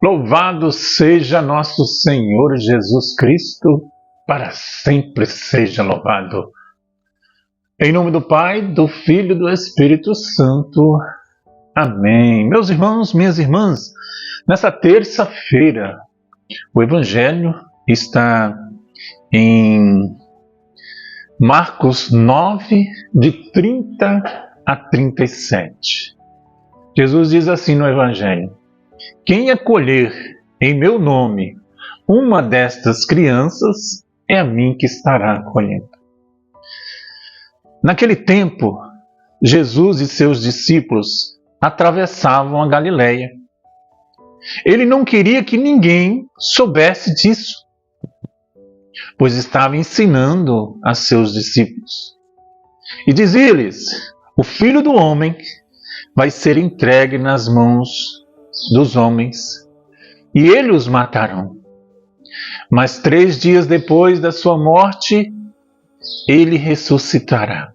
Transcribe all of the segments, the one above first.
Louvado seja nosso Senhor Jesus Cristo, para sempre seja louvado. Em nome do Pai, do Filho e do Espírito Santo. Amém. Meus irmãos, minhas irmãs, nessa terça-feira, o Evangelho está em Marcos 9, de 30 a 37. Jesus diz assim no Evangelho: quem acolher em meu nome uma destas crianças, é a mim que estará acolhendo. Naquele tempo, Jesus e seus discípulos atravessavam a Galileia. Ele não queria que ninguém soubesse disso, pois estava ensinando a seus discípulos. E dizia-lhes: o Filho do Homem vai ser entregue nas mãos dos homens, e eles os matarão. Mas 3 dias depois da sua morte, ele ressuscitará.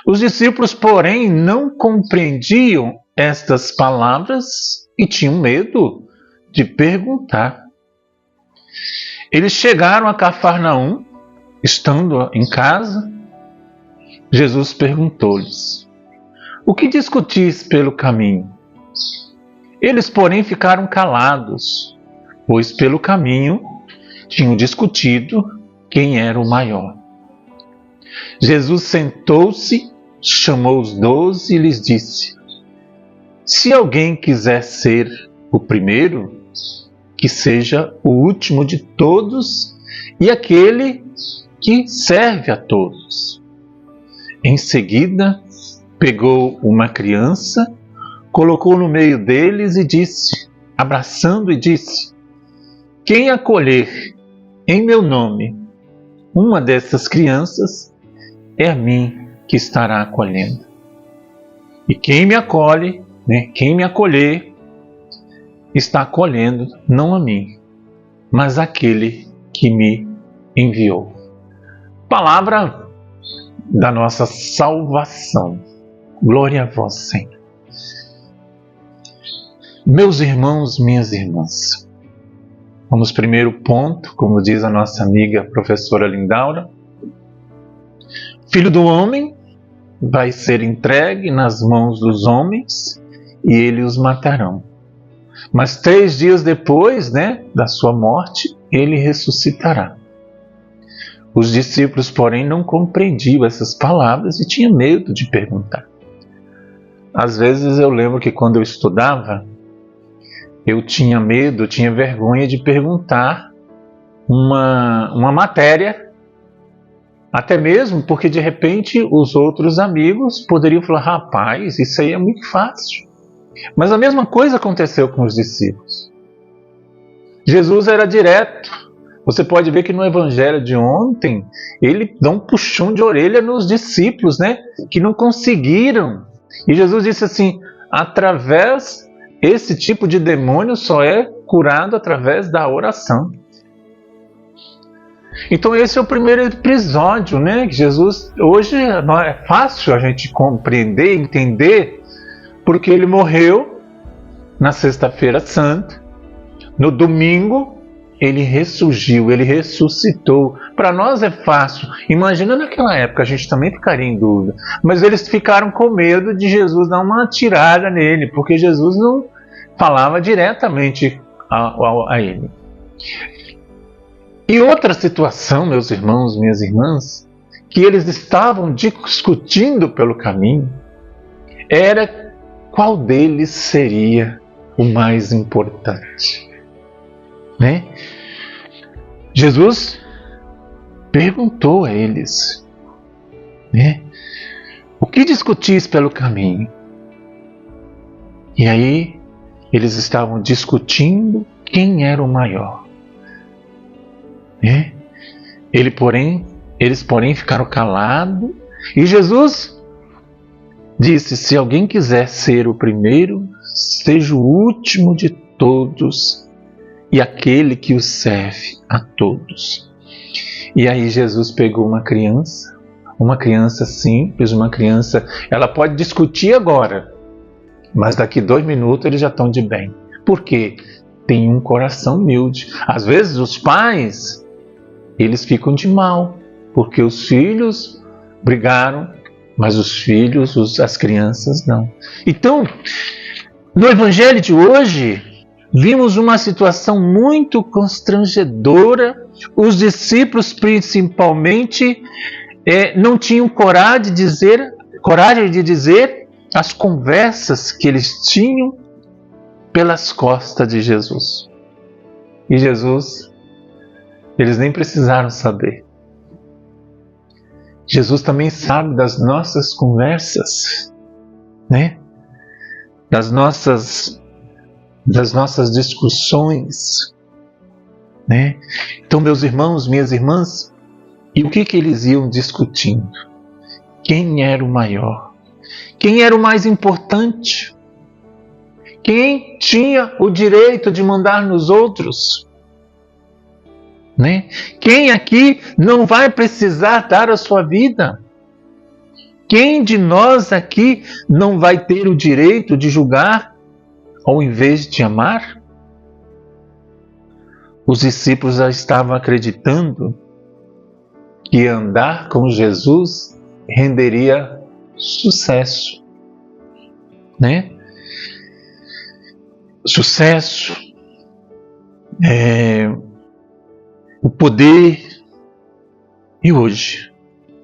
Os discípulos, porém, não compreendiam estas palavras e tinham medo de perguntar. Eles chegaram a Cafarnaum, estando em casa. Jesus perguntou-lhes: o que discutis pelo caminho? Eles, porém, ficaram calados, pois pelo caminho tinham discutido quem era o maior. Jesus sentou-se, chamou os 12 e lhes disse: se alguém quiser ser o primeiro, que seja o último de todos e aquele que serve a todos. Em seguida, pegou uma criança, colocou no meio deles e disse, abraçando e disse: quem acolher em meu nome uma dessas crianças, é a mim que estará acolhendo. E quem me acolhe, quem me acolher, está acolhendo não a mim, mas aquele que me enviou. Palavra da nossa salvação. Glória a vós, Senhor. Meus irmãos, minhas irmãs, vamos primeiro ponto, como diz a nossa amiga professora Lindaura. Filho do homem vai ser entregue nas mãos dos homens e eles os matarão. Mas 3 dias depois, da sua morte, ele ressuscitará. Os discípulos, porém, não compreendiam essas palavras e tinham medo de perguntar. Às vezes eu lembro que quando eu estudava, eu tinha medo, tinha vergonha de perguntar uma matéria, até mesmo porque de repente os outros amigos poderiam falar: rapaz, isso aí é muito fácil. Mas a mesma coisa aconteceu com os discípulos. Jesus era direto. Você pode ver que no evangelho de ontem, ele dá um puxão de orelha nos discípulos, que não conseguiram. E Jesus disse assim: esse tipo de demônio só é curado através da oração. Então esse é o primeiro episódio, que Jesus, hoje não é fácil a gente compreender, entender, porque ele morreu na sexta-feira santa, no domingo ele ressurgiu, ele ressuscitou. Para nós é fácil. Imagina naquela época, a gente também ficaria em dúvida. Mas eles ficaram com medo de Jesus dar uma tirada nele, porque Jesus não falava diretamente a ele. E outra situação, meus irmãos, minhas irmãs, que eles estavam discutindo pelo caminho, era qual deles seria o mais importante. Jesus perguntou a eles, o que discutis pelo caminho? E aí eles estavam discutindo quem era o maior. Eles, porém, ficaram calados. E Jesus disse: se alguém quiser ser o primeiro, seja o último de todos e aquele que o serve a todos. E aí Jesus pegou uma criança simples, ela pode discutir agora, mas daqui 2 minutos eles já estão de bem. Porque tem um coração humilde. Às vezes os pais, eles ficam de mal, porque os filhos brigaram, mas os filhos, as crianças não. Então, no Evangelho de hoje, vimos uma situação muito constrangedora. Os discípulos, principalmente, não tinham coragem de dizer as conversas que eles tinham pelas costas de Jesus. E Jesus, eles nem precisaram saber. Jesus também sabe das nossas conversas, né? Das nossas discussões, né? Então, meus irmãos, minhas irmãs, e o que eles iam discutindo? Quem era o maior? Quem era o mais importante? Quem tinha o direito de mandar nos outros? Né? Quem aqui não vai precisar dar a sua vida? Quem de nós aqui não vai ter o direito de julgar ao invés de amar? Os discípulos já estavam acreditando que andar com Jesus renderia sucesso, né? Sucesso, o poder. E hoje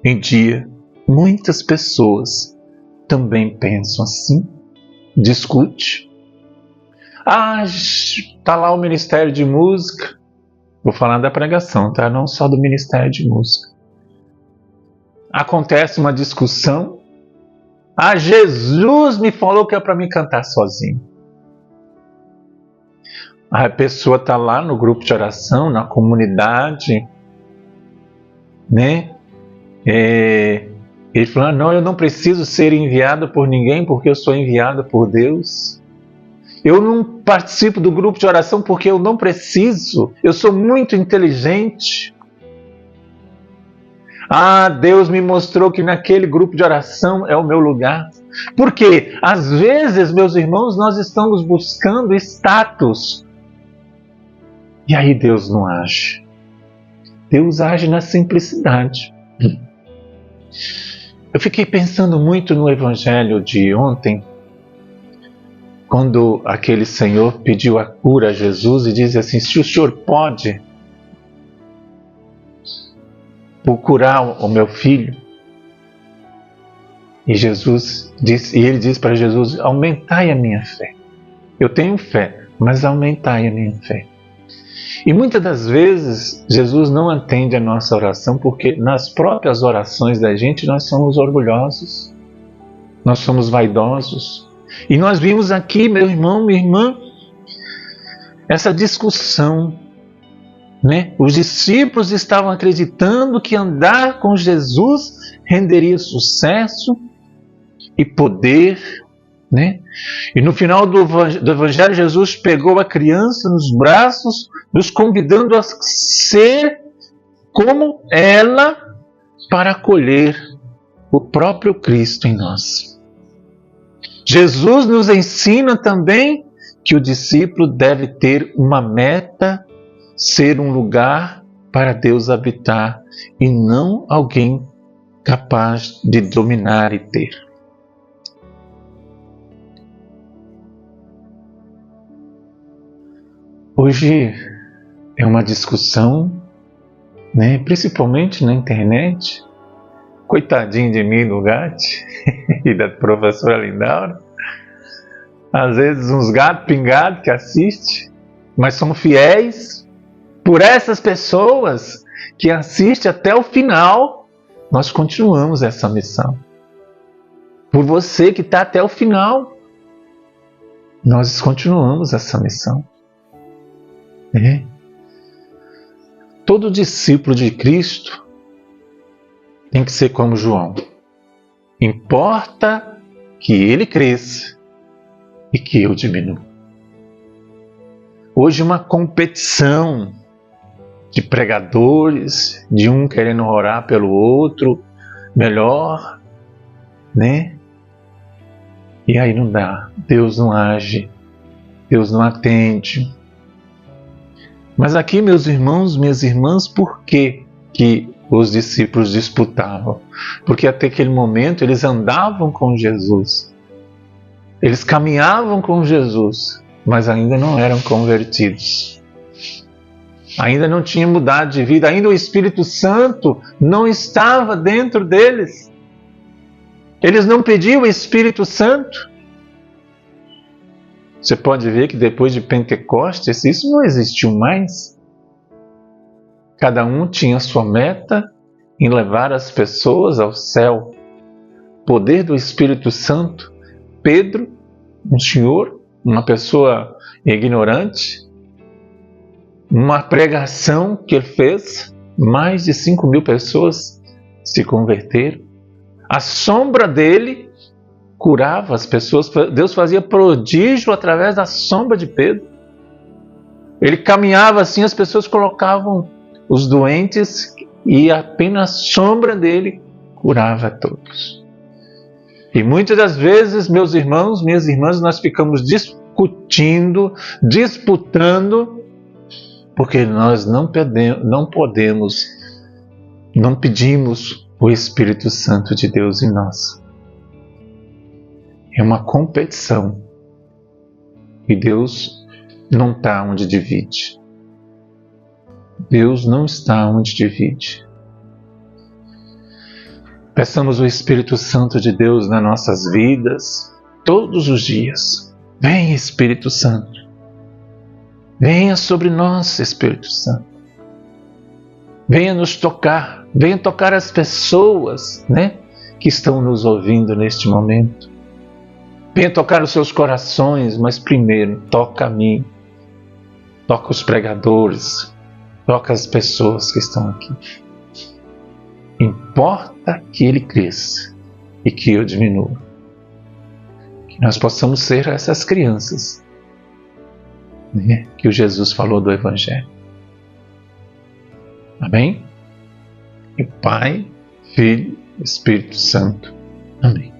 em dia, muitas pessoas também pensam assim, discute. Está lá o Ministério de Música. Vou falar da pregação, tá? Não só do Ministério de Música. Acontece uma discussão. Jesus me falou que é para mim cantar sozinho. A pessoa está lá no grupo de oração, na comunidade, né? Ele falou, não, eu não preciso ser enviado por ninguém porque eu sou enviado por Deus. Eu não participo do grupo de oração porque eu não preciso. Eu sou muito inteligente. Deus me mostrou que naquele grupo de oração é o meu lugar. Porque, às vezes, meus irmãos, nós estamos buscando status. E aí Deus não age. Deus age na simplicidade. Eu fiquei pensando muito no Evangelho de ontem, quando aquele Senhor pediu a cura a Jesus e diz assim, se o Senhor pode curar o meu filho. E ele diz para Jesus, aumentai a minha fé. Eu tenho fé, mas aumentai a minha fé. E muitas das vezes Jesus não atende a nossa oração porque nas próprias orações da gente nós somos orgulhosos, nós somos vaidosos. E nós vimos aqui, meu irmão, minha irmã, essa discussão, né? Os discípulos estavam acreditando que andar com Jesus renderia sucesso e poder, né? E no final do Evangelho, Jesus pegou a criança nos braços, nos convidando a ser como ela para acolher o próprio Cristo em nós. Jesus nos ensina também que o discípulo deve ter uma meta, ser um lugar para Deus habitar e não alguém capaz de dominar e ter. Hoje é uma discussão, né, principalmente na internet. Coitadinho de mim do Gatti e da professora Lindaura. Às vezes uns gatos pingados que assistem, mas somos fiéis. Por essas pessoas que assistem até o final, nós continuamos essa missão. Por você que está até o final, nós continuamos essa missão. Todo discípulo de Cristo tem que ser como João. Importa que ele cresça e que eu diminua. Hoje uma competição de pregadores, de um querendo orar pelo outro melhor, né? E aí não dá. Deus não age. Deus não atende. Mas aqui, meus irmãos, minhas irmãs, por que os discípulos disputavam? Porque até aquele momento eles andavam com Jesus. Eles caminhavam com Jesus, mas ainda não eram convertidos. Ainda não tinham mudado de vida, ainda o Espírito Santo não estava dentro deles. Eles não pediam o Espírito Santo. Você pode ver que depois de Pentecostes, isso não existiu mais. Cada um tinha sua meta em levar as pessoas ao céu. Poder do Espírito Santo. Pedro, um senhor, uma pessoa ignorante, uma pregação que ele fez, mais de 5.000 pessoas se converteram. A sombra dele curava as pessoas. Deus fazia prodígio através da sombra de Pedro. Ele caminhava assim, as pessoas colocavam os doentes e apenas a sombra dele curava a todos. E muitas das vezes, meus irmãos, minhas irmãs, nós ficamos discutindo, disputando, porque nós não pedimos o Espírito Santo de Deus em nós. É uma competição. E Deus não está onde divide. Deus não está onde divide. Peçamos o Espírito Santo de Deus nas nossas vidas, todos os dias. Vem, Espírito Santo. Venha sobre nós, Espírito Santo. Venha nos tocar. Venha tocar as pessoas, que estão nos ouvindo neste momento. Venha tocar os seus corações, mas primeiro toca a mim. Toca os pregadores. Toca as pessoas que estão aqui. Importa que ele cresça e que eu diminua. Que nós possamos ser essas crianças, que o Jesus falou do Evangelho. Amém? E Pai, Filho, Espírito Santo. Amém.